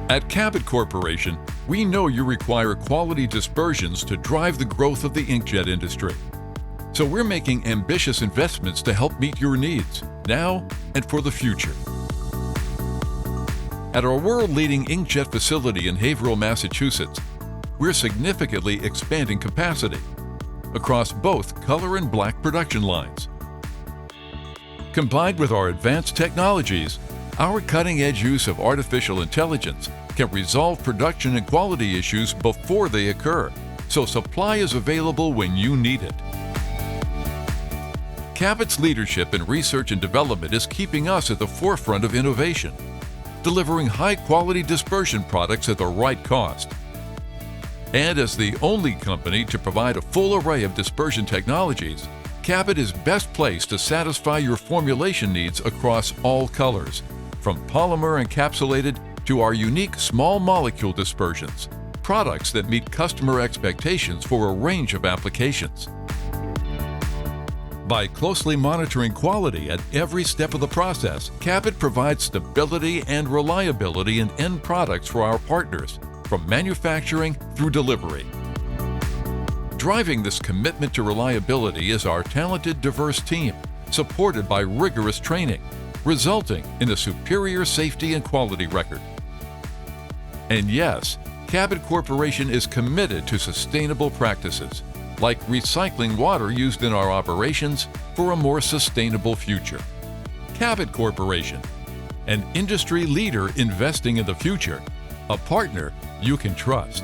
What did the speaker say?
At Cabot Corporation, we know you require quality dispersions to drive the growth of the inkjet industry. So we're making ambitious investments to help meet your needs, now and for the future. At our world-leading inkjet facility in Haverhill, Massachusetts, we're significantly expanding capacity across both color and black production lines. Combined with our advanced technologies, our cutting-edge use of artificial intelligence can resolve production and quality issues before they occur, so supply is available when you need it. Cabot's leadership in research and development is keeping us at the forefront of innovation, delivering high-quality dispersion products at the right cost. And as the only company to provide a full array of dispersion technologies, Cabot is best placed to satisfy your formulation needs across all colors, from polymer encapsulated to our unique small molecule dispersions, products that meet customer expectations for a range of applications. By closely monitoring quality at every step of the process, Cabot provides stability and reliability in end products for our partners, from manufacturing through delivery. Driving this commitment to reliability is our talented, diverse team, supported by rigorous training, resulting in a superior safety and quality record. And yes, Cabot Corporation is committed to sustainable practices, like recycling water used in our operations for a more sustainable future. Cabot Corporation, an industry leader investing in the future, a partner you can trust.